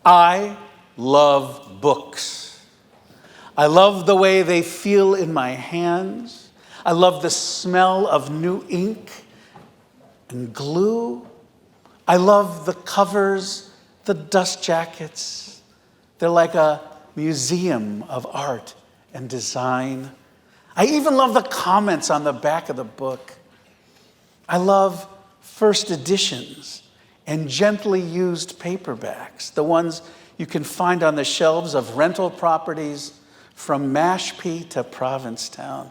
I love books. I love the way they feel in my hands. I love the smell of new ink and glue. I love the covers, the dust jackets. They're like a museum of art and design. I even love the comments on the back of the book. I love first editions and gently used paperbacks, the ones you can find on the shelves of rental properties from Mashpee to Provincetown.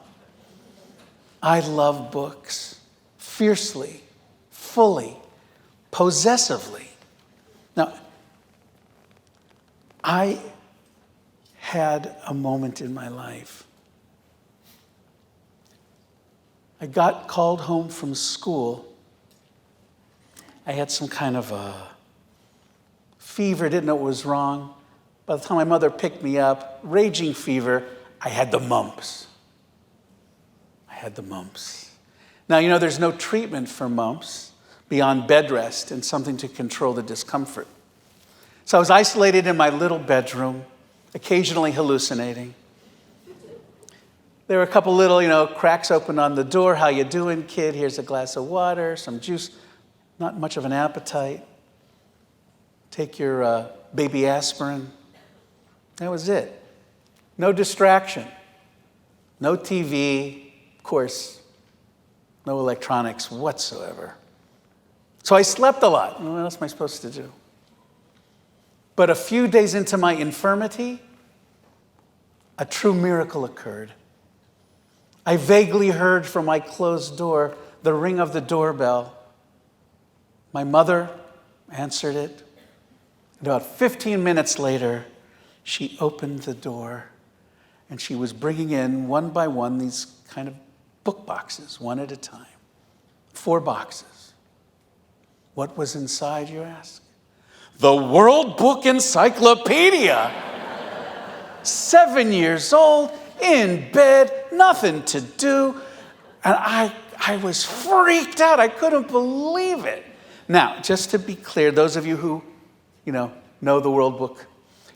I love books fiercely, fully, possessively. Now, I had a moment in my life. I got called home from school. I had some kind of a fever, didn't know what was wrong. By the time my mother picked me up, raging fever, I had the mumps. Now, you know, there's no treatment for mumps beyond bed rest and something to control the discomfort. So I was isolated in my little bedroom, occasionally hallucinating. There were a couple little, cracks open on the door. How you doing, kid? Here's a glass of water, some juice. Not much of an appetite. Take your baby aspirin. That was it. No distraction. No TV. Of course, no electronics whatsoever. So I slept a lot. What else am I supposed to do? But a few days into my infirmity, a true miracle occurred. I vaguely heard from my closed door the ring of the doorbell. My mother answered it. About 15 minutes later, she opened the door, and she was bringing in, one by one, these kind of book boxes, one at a time. 4 boxes. What was inside, you ask? The World Book Encyclopedia. 7 years old, in bed, nothing to do. And I was freaked out. I couldn't believe it. Now, just to be clear, those of you who, know the World Book,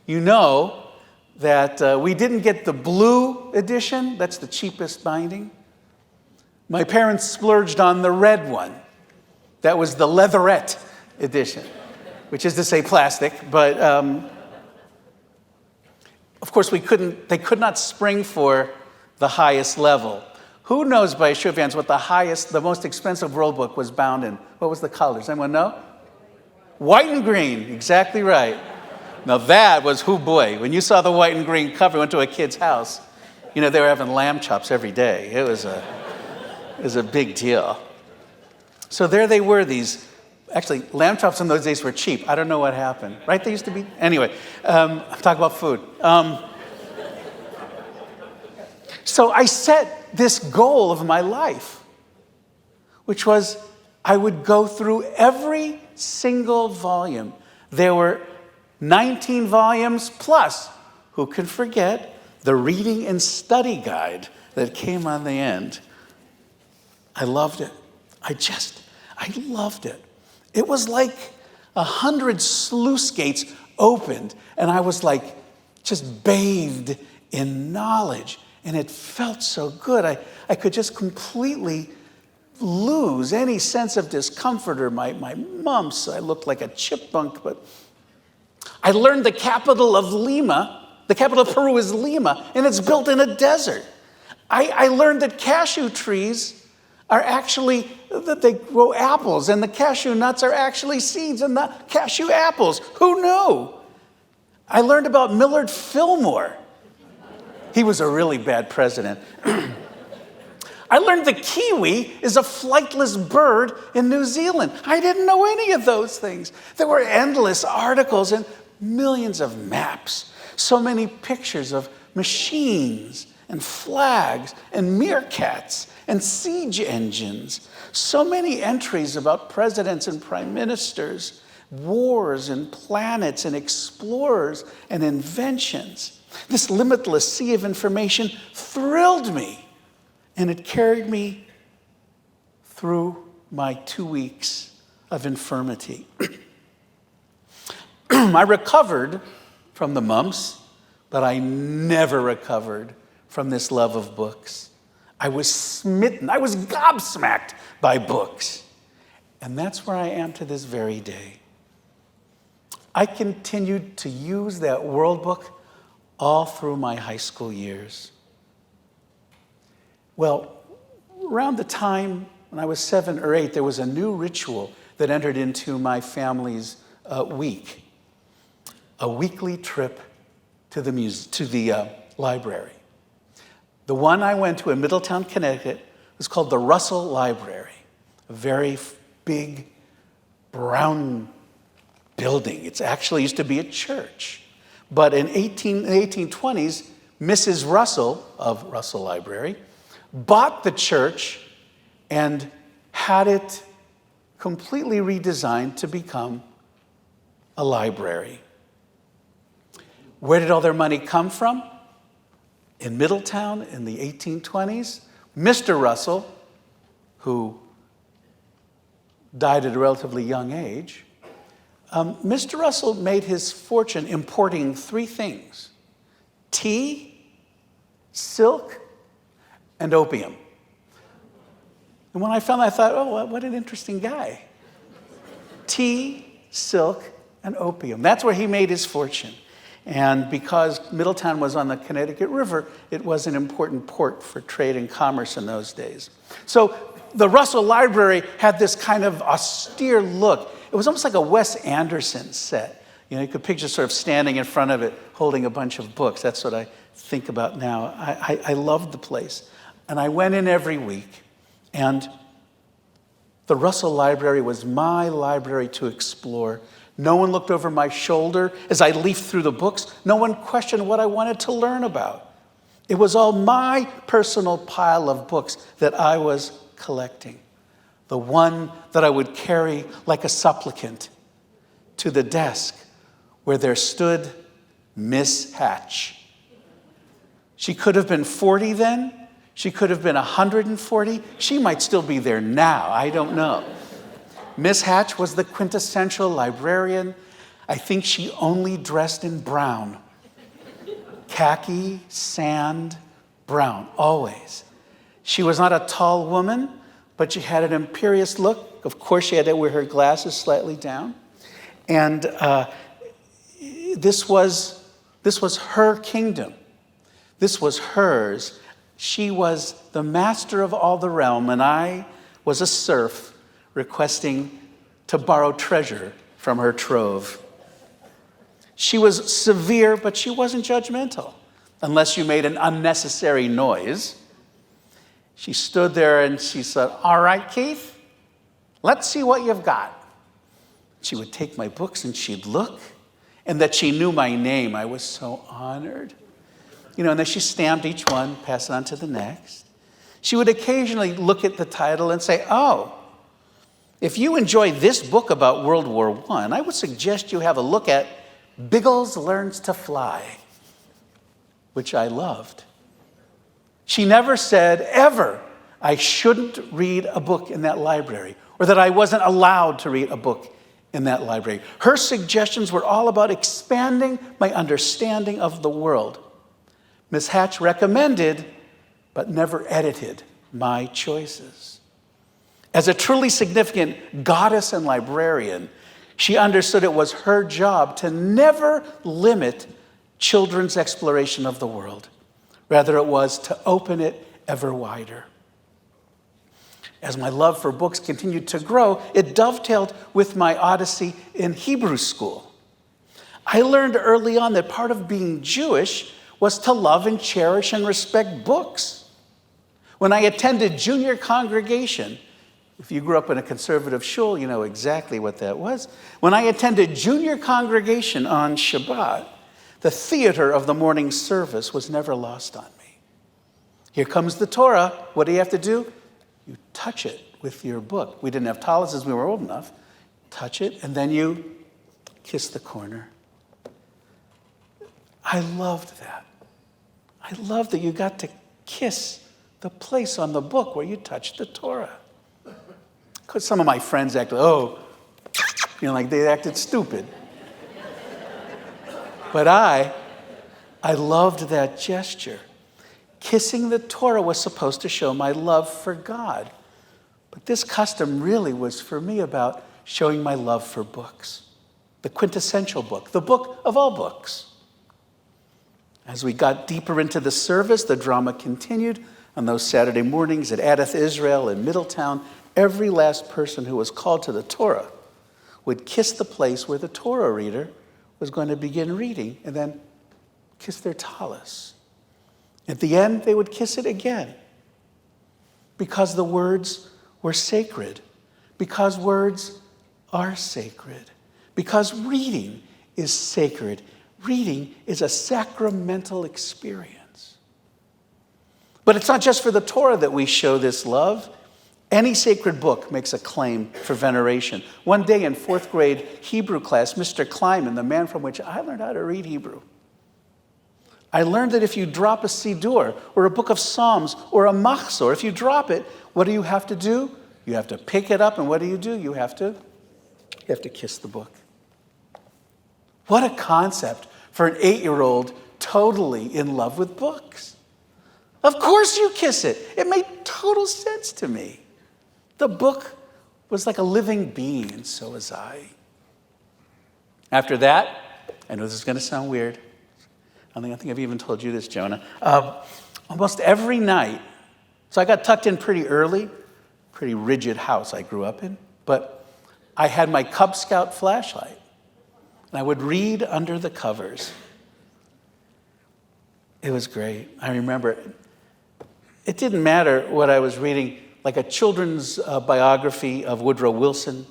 you know that we didn't get the blue edition. That's the cheapest binding. My parents splurged on the red one. That was the leatherette edition, which is to say plastic. But, of course, they could not spring for the highest level. Who knows by a show of hands what the most expensive World Book was bound in? What was the color? Does anyone know? White and green, exactly right. Now that was, boy, when you saw the white and green cover, went to a kid's house, they were having lamb chops every day. It was a big deal. So there they were, actually, lamb chops in those days were cheap. I don't know what happened, right? They used to be, anyway, I'm talking about food. So I set this goal of my life, which was I would go through every single volume. There were 19 volumes plus, who can forget, the reading and study guide that came on the end. I loved it. I loved it. It was like 100 sluice gates opened, and I was like just bathed in knowledge. And it felt so good. I could just completely lose any sense of discomfort or my mumps. I looked like a chipmunk, but I learned the capital of Peru is Lima, and it's built in a desert. I learned that cashew trees are actually, that they grow apples, and the cashew nuts are actually seeds and the cashew apples. Who knew? I learned about Millard Fillmore. He was a really bad president. I learned the kiwi is a flightless bird in New Zealand. I didn't know any of those things. There were endless articles and millions of maps. So many pictures of machines and flags and meerkats and siege engines. So many entries about presidents and prime ministers, wars and planets and explorers and inventions. This limitless sea of information thrilled me, and it carried me through my 2 weeks of infirmity. I recovered from the mumps, but I never recovered from this love of books. I was smitten. I was gobsmacked by books. And that's where I am to this very day. I continued to use that world book all through my high school years. Well, around the time when I was 7 or 8, there was a new ritual that entered into my family's week. A weekly trip to the library. The one I went to in Middletown, Connecticut was called the Russell Library, a very big brown building. It actually used to be a church. But in the 1820s, Mrs. Russell of Russell Library bought the church and had it completely redesigned to become a library. Where did all their money come from? In Middletown in the 1820s, Mr. Russell, who died at a relatively young age, Mr. Russell made his fortune importing 3 things: tea, silk, and opium. And when I found that, I thought, oh, what an interesting guy. Tea, silk, and opium. That's where he made his fortune. And because Middletown was on the Connecticut River, it was an important port for trade and commerce in those days. So the Russell Library had this kind of austere look. It was almost like a Wes Anderson set. You know, you could picture sort of standing in front of it, holding a bunch of books. That's what I think about now. I loved the place. And I went in every week. And the Russell Library was my library to explore. No one looked over my shoulder as I leafed through the books. No one questioned what I wanted to learn about. It was all my personal pile of books that I was collecting. The one that I would carry like a supplicant to the desk where there stood Miss Hatch. She could have been 40 then. She could have been 140. She might still be there now. I don't know. Miss Hatch was the quintessential librarian. I think she only dressed in brown. Khaki, sand, brown, always. She was not a tall woman, but she had an imperious look. Of course, she had to wear her glasses slightly down. And this was her kingdom. This was hers. She was the master of all the realm, and I was a serf requesting to borrow treasure from her trove. She was severe, but she wasn't judgmental, unless you made an unnecessary noise. She stood there and she said, "All right, Keith, let's see what you've got." She would take my books and she'd look, and that she knew my name, I was so honored. You know, and then she stamped each one, passed it on to the next. She would occasionally look at the title and say, "Oh, if you enjoy this book about World War I would suggest you have a look at Biggles Learns to Fly," which I loved. She never said, ever, I shouldn't read a book in that library, or that I wasn't allowed to read a book in that library. Her suggestions were all about expanding my understanding of the world. Miss Hatch recommended, but never edited, my choices. As a truly significant goddess and librarian, she understood it was her job to never limit children's exploration of the world. Rather, it was to open it ever wider. As my love for books continued to grow, it dovetailed with my odyssey in Hebrew school. I learned early on that part of being Jewish was to love and cherish and respect books. When I attended junior congregation, if you grew up in a conservative shul, you know exactly what that was. When I attended junior congregation on Shabbat, the theater of the morning service was never lost on me. Here comes the Torah. What do you have to do? You touch it with your book. We didn't have talis as we were old enough. Touch it, and then you kiss the corner. I loved that. I loved that you got to kiss the place on the book where you touched the Torah. Because some of my friends acted, like they acted stupid. But I loved that gesture. Kissing the Torah was supposed to show my love for God. But this custom really was for me about showing my love for books. The quintessential book, the book of all books. As we got deeper into the service, the drama continued. On those Saturday mornings at Adath Israel in Middletown, every last person who was called to the Torah would kiss the place where the Torah reader was going to begin reading and then kiss their tallis. At the end, they would kiss it again because the words were sacred, because words are sacred, because reading is sacred. Reading is a sacramental experience. But it's not just for the Torah that we show this love. Any sacred book makes a claim for veneration. One day in fourth grade Hebrew class, Mr. Kleiman, the man from which I learned how to read Hebrew, I learned that if you drop a Siddur or a book of Psalms or a Machzor, if you drop it, what do you have to do? You have to pick it up, and what do? You have to kiss the book. What a concept for an 8-year-old totally in love with books. Of course you kiss it. It made total sense to me. The book was like a living being, and so was I. After that, I know this is going to sound weird. I think I've even told you this, Jonah. Almost every night, so I got tucked in pretty early, pretty rigid house I grew up in, but I had my Cub Scout flashlight, and I would read under the covers. It was great. I remember it didn't matter what I was reading, like a children's biography of Woodrow Wilson,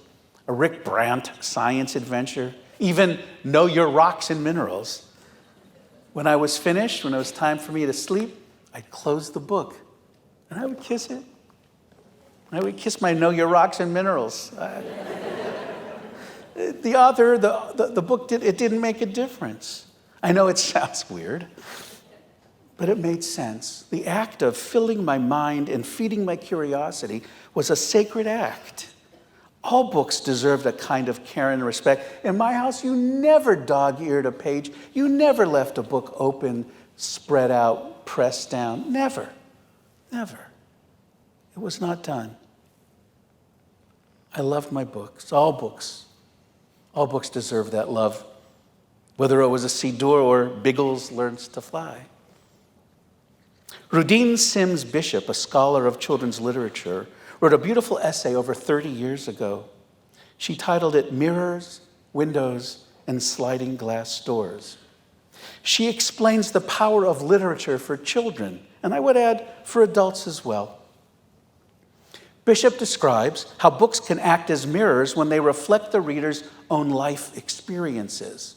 a Rick Brandt science adventure, even Know Your Rocks and Minerals. When I was finished, when it was time for me to sleep, I'd close the book and I would kiss it. I would kiss my Know Your Rocks and Minerals. The author, the book, it didn't make a difference. I know it sounds weird, but it made sense. The act of filling my mind and feeding my curiosity was a sacred act. All books deserved a kind of care and respect. In my house, you never dog-eared a page. You never left a book open, spread out, pressed down. Never. Never. It was not done. I loved my books, all books. All books deserve that love, whether it was a Siddur or Biggles Learns to Fly. Rudine Sims Bishop, a scholar of children's literature, wrote a beautiful essay over 30 years ago. She titled it Mirrors, Windows, and Sliding Glass Doors. She explains the power of literature for children, and I would add for adults as well. Bishop describes how books can act as mirrors when they reflect the reader's own life experiences.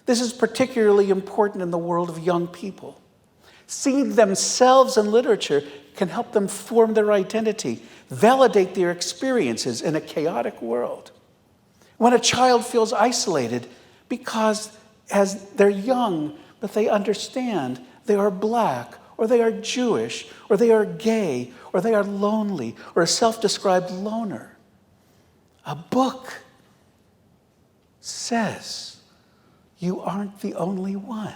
This is particularly important in the world of young people. Seeing themselves in literature can help them form their identity, validate their experiences in a chaotic world. When a child feels isolated because as they're young, but they understand they are black, or they are Jewish, or they are gay, or they are lonely, or a self-described loner, a book says, you aren't the only one.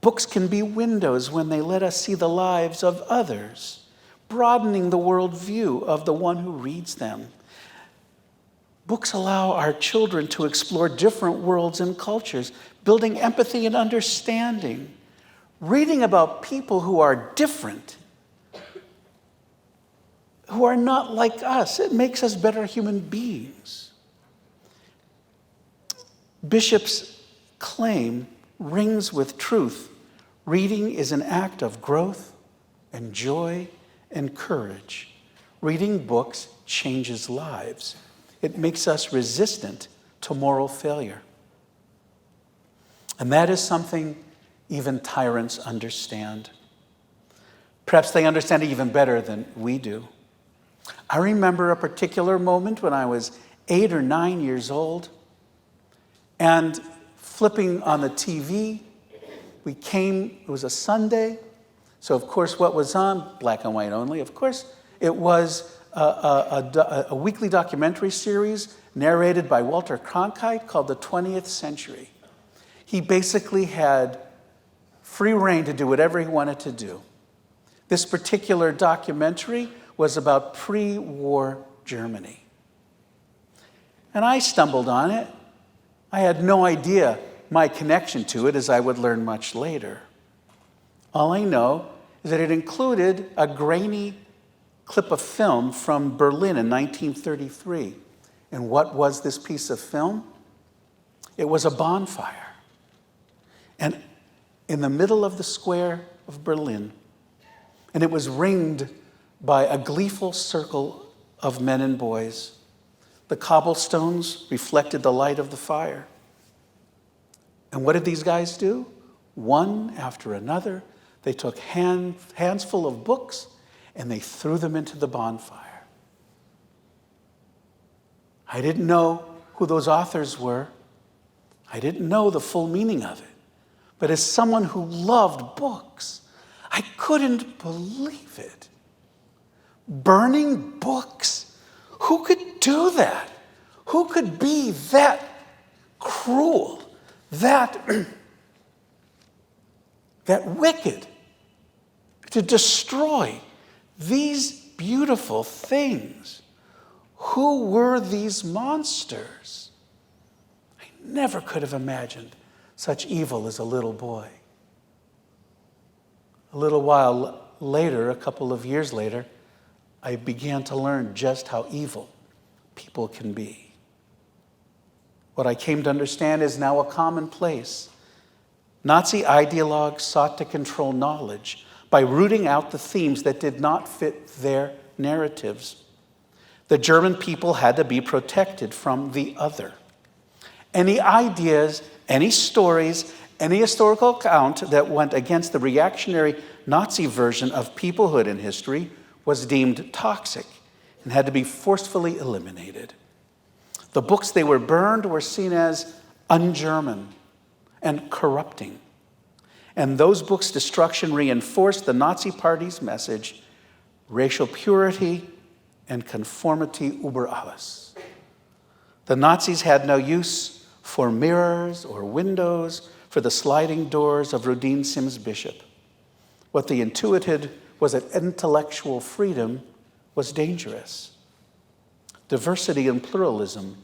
Books can be windows when they let us see the lives of others, broadening the worldview of the one who reads them. Books allow our children to explore different worlds and cultures, building empathy and understanding. Reading about people who are different, who are not like us, it makes us better human beings. Bishop's claim rings with truth. Reading is an act of growth and joy and courage. Reading books changes lives. It makes us resistant to moral failure. And that is something even tyrants understand. Perhaps they understand it even better than we do. I remember a particular moment when I was 8 or 9 years old, and flipping on the TV, it was a Sunday, so of course what was on, black and white only, of course, it was a weekly documentary series narrated by Walter Cronkite called The 20th Century. He basically had free rein to do whatever he wanted to do. This particular documentary was about pre-war Germany. And I stumbled on it. I had no idea my connection to it, as I would learn much later. All I know is that it included a grainy clip of film from Berlin in 1933. And what was this piece of film? It was a bonfire. And in the middle of the square of Berlin, and it was ringed by a gleeful circle of men and boys. The cobblestones reflected the light of the fire. And what did these guys do? One after another, they took hands full of books and they threw them into the bonfire. I didn't know who those authors were. I didn't know the full meaning of it. But as someone who loved books, I couldn't believe it. Burning books? Who could do that? Who could be that cruel, that wicked, to destroy these beautiful things? Who were these monsters? I never could have imagined such evil as a little boy. A little while later, a couple of years later, I began to learn just how evil people can be. What I came to understand is now a commonplace. Nazi ideologues sought to control knowledge by rooting out the themes that did not fit their narratives. The German people had to be protected from the other. Any ideas, any stories, any historical account that went against the reactionary Nazi version of peoplehood in history was deemed toxic and had to be forcefully eliminated. The books they were burned were seen as un-German and corrupting. And those books' destruction reinforced the Nazi Party's message, racial purity and conformity über alles. The Nazis had no use for mirrors or windows, for the sliding doors of Rudine Sims Bishop. What they intuited was that intellectual freedom was dangerous. Diversity and pluralism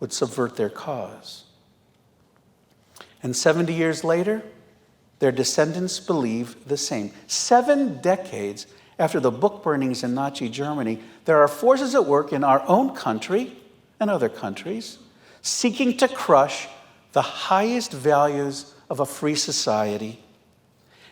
would subvert their cause. And 70 years later, their descendants believe the same. 7 decades after the book burnings in Nazi Germany, there are forces at work in our own country and other countries seeking to crush the highest values of a free society.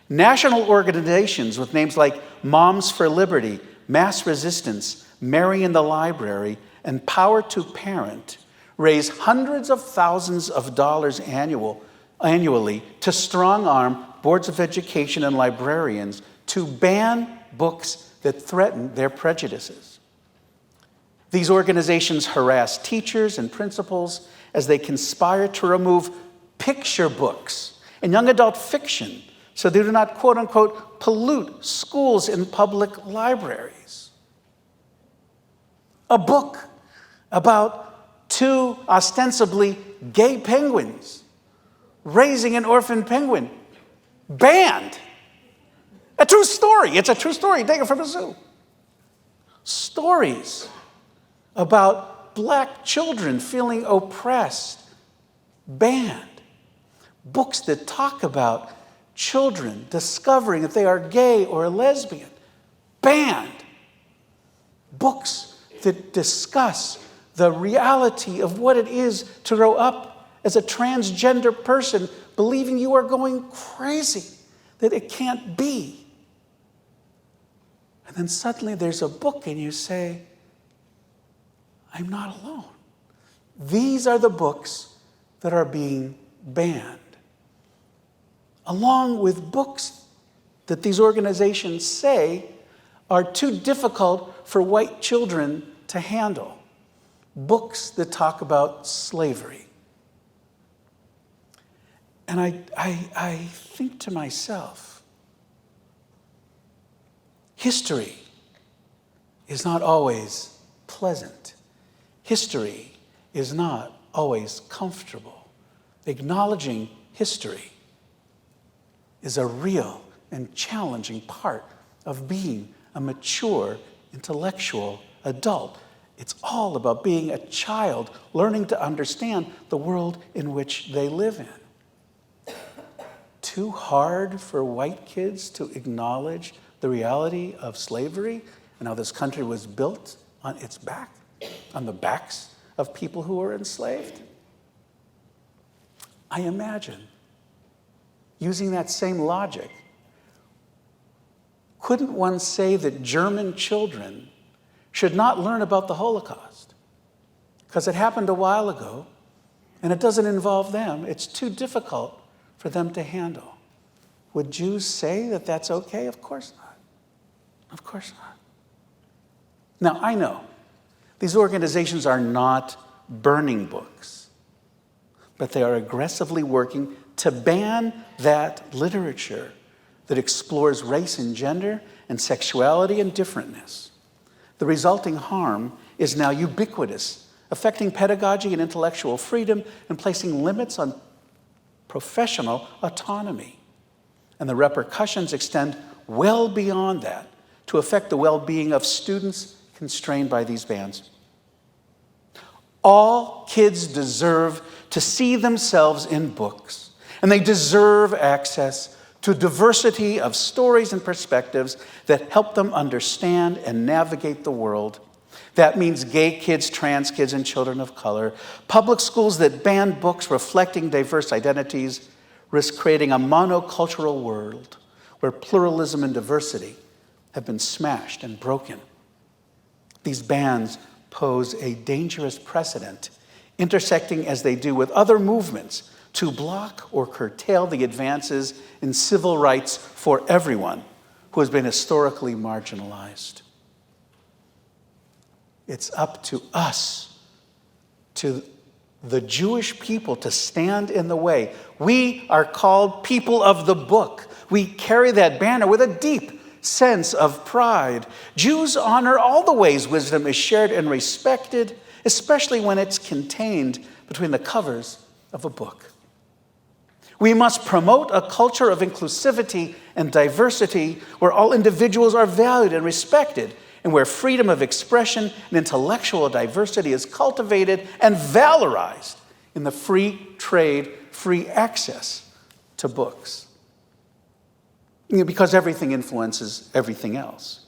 National organizations with names like Moms for Liberty, Mass Resistance, Mary in the Library, and Power to Parent raise hundreds of thousands of dollars annually to strong-arm boards of education and librarians to ban books that threaten their prejudices. These organizations harass teachers and principals as they conspire to remove picture books and young adult fiction so they do not, quote unquote, pollute schools and public libraries. A book about 2 ostensibly gay penguins raising an orphan penguin, banned. A true story. It's a true story. Take it from a zoo. Stories about black children feeling oppressed, banned. Books that talk about children discovering that they are gay or lesbian, banned. Books that discuss the reality of what it is to grow up as a transgender person, believing you are going crazy, that it can't be. And then suddenly there's a book and you say, I'm not alone. These are the books that are being banned, along with books that these organizations say are too difficult for white children to handle. Books that talk about slavery. And I think to myself, history is not always pleasant. History is not always comfortable. Acknowledging history is a real and challenging part of being a mature, intellectual adult. It's all about being a child, learning to understand the world in which they live in. Too hard for white kids to acknowledge the reality of slavery and how this country was built on its back, on the backs of people who were enslaved? I imagine, using that same logic, couldn't one say that German children should not learn about the Holocaust because it happened a while ago and it doesn't involve them? It's too difficult for them to handle. Would Jews say that that's okay? Of course not. Of course not. Now, I know these organizations are not burning books, but they are aggressively working to ban that literature that explores race and gender and sexuality and differentness. The resulting harm is now ubiquitous, affecting pedagogy and intellectual freedom and placing limits on professional autonomy. And the repercussions extend well beyond that to affect the well-being of students constrained by these bans. All kids deserve to see themselves in books, and they deserve access to a diversity of stories and perspectives that help them understand and navigate the world. That means gay kids, trans kids, and children of color. Public schools that ban books reflecting diverse identities risk creating a monocultural world where pluralism and diversity have been smashed and broken. These bans pose a dangerous precedent, intersecting as they do with other movements to block or curtail the advances in civil rights for everyone who has been historically marginalized. It's up to us, to the Jewish people, to stand in the way. We are called people of the book. We carry that banner with a deep sense of pride. Jews honor all the ways wisdom is shared and respected, especially when it's contained between the covers of a book. We must promote a culture of inclusivity and diversity where all individuals are valued and respected, and where freedom of expression and intellectual diversity is cultivated and valorized in the free trade, free access to books. Because everything influences everything else.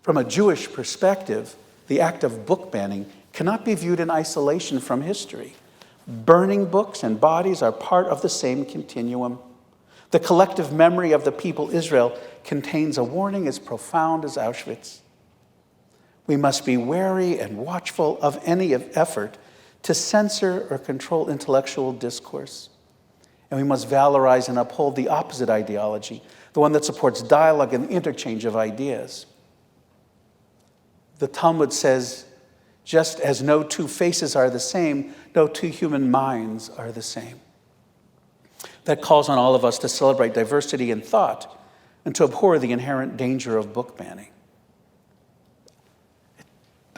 From a Jewish perspective, the act of book banning cannot be viewed in isolation from history. Burning books and bodies are part of the same continuum. The collective memory of the people Israel contains a warning as profound as Auschwitz. We must be wary and watchful of any effort to censor or control intellectual discourse. And we must valorize and uphold the opposite ideology, the one that supports dialogue and the interchange of ideas. The Talmud says, just as no two faces are the same, no two human minds are the same. That calls on all of us to celebrate diversity in thought and to abhor the inherent danger of book banning.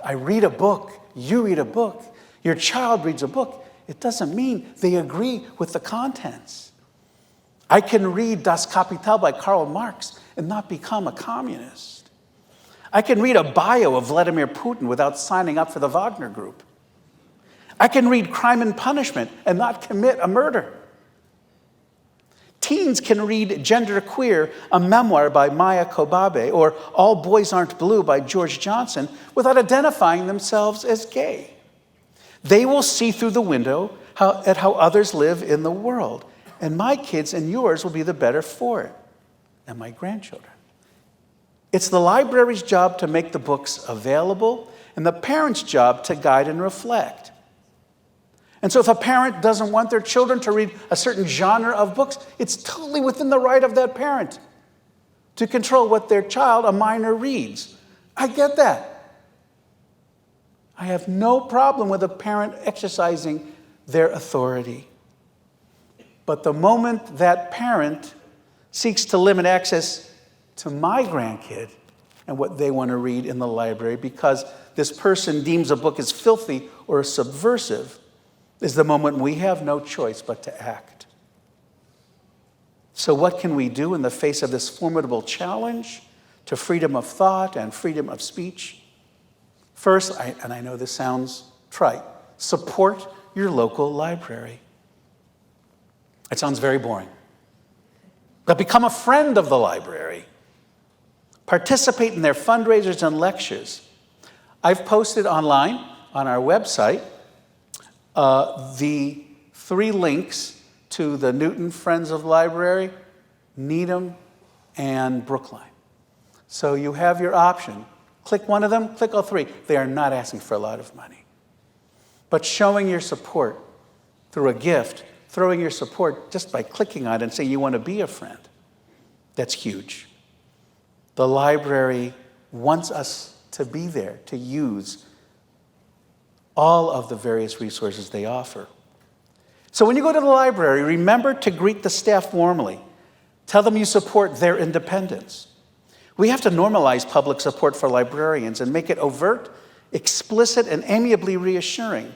I read a book, you read a book, your child reads a book. It doesn't mean they agree with the contents. I can read Das Kapital by Karl Marx and not become a communist. I can read a bio of Vladimir Putin without signing up for the Wagner Group. I can read Crime and Punishment and not commit a murder. Teens can read Genderqueer, a memoir by Maya Kobabe, or All Boys Aren't Blue by George Johnson without identifying themselves as gay. They will see through the window at how others live in the world. And my kids and yours will be the better for it, and my grandchildren. It's the library's job to make the books available and the parent's job to guide and reflect. And so if a parent doesn't want their children to read a certain genre of books, it's totally within the right of that parent to control what their child, a minor, reads. I get that. I have no problem with a parent exercising their authority. But the moment that parent seeks to limit access to my grandkid and what they want to read in the library because this person deems a book as filthy or subversive is the moment we have no choice but to act. So what can we do in the face of this formidable challenge to freedom of thought and freedom of speech? First, and I know this sounds trite, support your local library. It sounds very boring. But become a friend of the library. Participate in their fundraisers and lectures. I've posted online on our website the 3 links to the Newton Friends of Library, Needham, and Brookline. So you have your option. Click one of them, click all 3. They are not asking for a lot of money. But showing your support through a gift, throwing your support just by clicking on it and saying you want to be a friend, that's huge. The library wants us to be there, to use all of the various resources they offer. So when you go to the library, remember to greet the staff warmly. Tell them you support their independence. We have to normalize public support for librarians and make it overt, explicit, and amiably reassuring.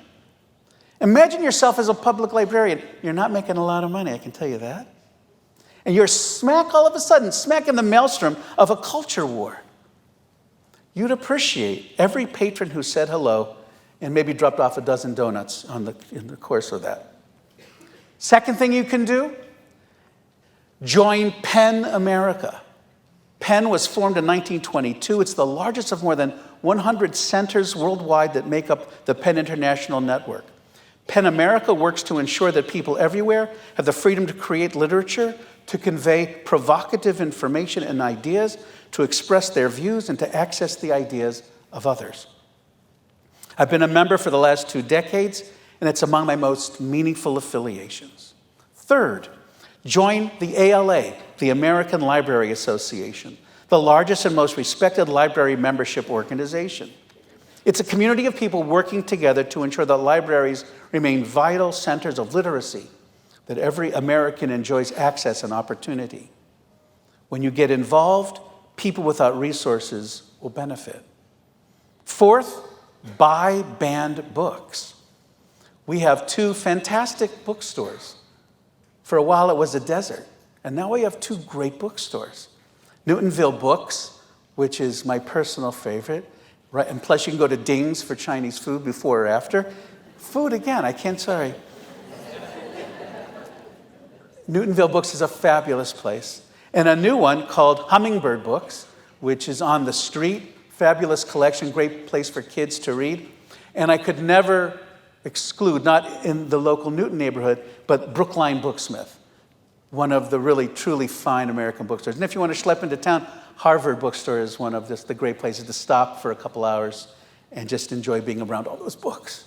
Imagine yourself as a public librarian. You're not making a lot of money, I can tell you that. And you're all of a sudden, smack in the maelstrom of a culture war. You'd appreciate every patron who said hello and maybe dropped off a dozen donuts in the course of that. Second thing you can do, join PEN America. PEN was formed in 1922. It's the largest of more than 100 centers worldwide that make up the PEN International Network. PEN America works to ensure that people everywhere have the freedom to create literature, to convey provocative information and ideas, to express their views, and to access the ideas of others. I've been a member for the last 2 decades, and it's among my most meaningful affiliations. Third, join the ALA, the American Library Association, the largest and most respected library membership organization. It's a community of people working together to ensure that libraries remain vital centers of literacy, that every American enjoys access and opportunity. When you get involved, people without resources will benefit. Fourth, buy banned books. We have 2 fantastic bookstores. For a while it was a desert, and now we have 2 great bookstores. Newtonville Books, which is my personal favorite, right? And plus you can go to Ding's for Chinese food before or after. Food again, sorry. Newtonville Books is a fabulous place. And a new one called Hummingbird Books, which is on the street. Fabulous collection, great place for kids to read. And I could never exclude, not in the local Newton neighborhood, but Brookline Booksmith, one of the really, truly fine American bookstores. And if you want to schlep into town, Harvard Bookstore is one of the great places to stop for a couple hours and just enjoy being around all those books.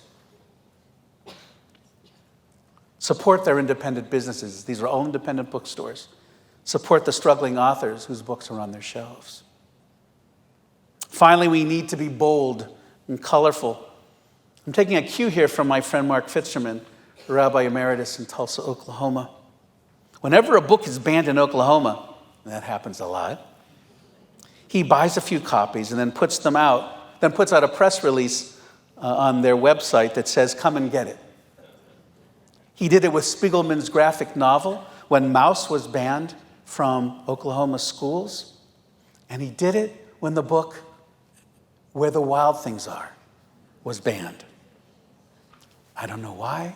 Support their independent businesses. These are all independent bookstores. Support the struggling authors whose books are on their shelves. Finally, we need to be bold and colorful. I'm taking a cue here from my friend Mark Fitzgerman, Rabbi Emeritus in Tulsa, Oklahoma. Whenever a book is banned in Oklahoma, and that happens a lot, he buys a few copies and then puts out a press release on their website that says, "Come and get it." He did it with Spiegelman's graphic novel when Mouse was banned from Oklahoma schools, and he did it when the book Where the Wild Things Are was banned. I don't know why.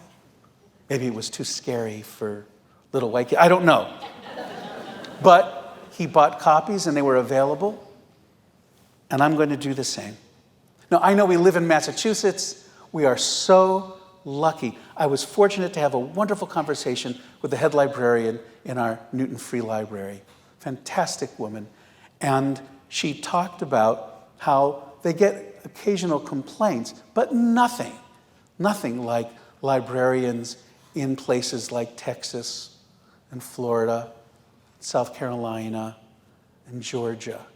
Maybe it was too scary for little white kids. I don't know. But he bought copies and they were available, and I'm going to do the same. Now, I know we live in Massachusetts. We are so lucky. I was fortunate to have a wonderful conversation with the head librarian in our Newton Free Library. Fantastic woman. And she talked about how they get occasional complaints, but nothing like librarians in places like Texas and Florida, South Carolina, and Georgia,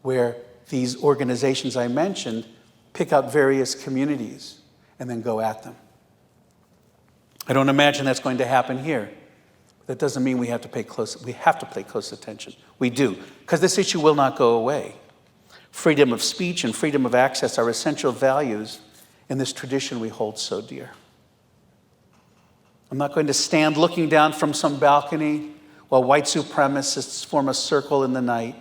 where these organizations I mentioned pick out various communities and then go at them. I don't imagine that's going to happen here. That doesn't mean we have to pay close attention. We do, because this issue will not go away. Freedom of speech and freedom of access are essential values in this tradition we hold so dear. I'm not going to stand looking down from some balcony while white supremacists form a circle in the night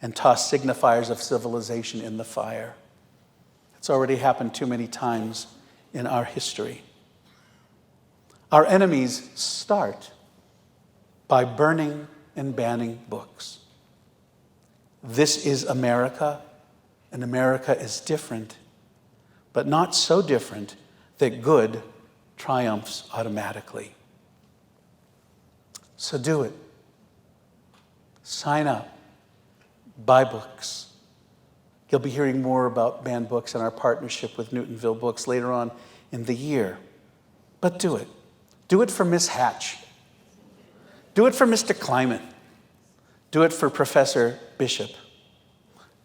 and toss signifiers of civilization in the fire. It's already happened too many times in our history. Our enemies start by burning and banning books. This is America, and America is different, but not so different that good triumphs automatically. So do it. Sign up. Buy books. You'll be hearing more about banned books and our partnership with Newtonville Books later on in the year. But do it. Do it for Miss Hatch. Do it for Mr. Kleiman. Do it for Professor Bishop.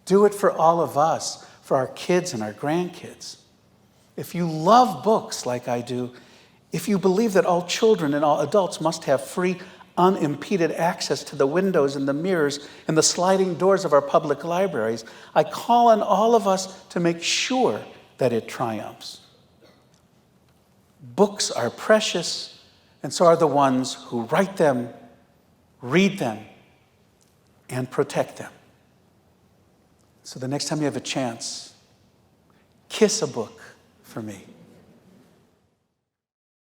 Do it for all of us, for our kids and our grandkids. If you love books like I do, if you believe that all children and all adults must have free, unimpeded access to the windows and the mirrors and the sliding doors of our public libraries, I call on all of us to make sure that it triumphs. Books are precious, and so are the ones who write them, read them, and protect them. So the next time you have a chance, kiss a book for me.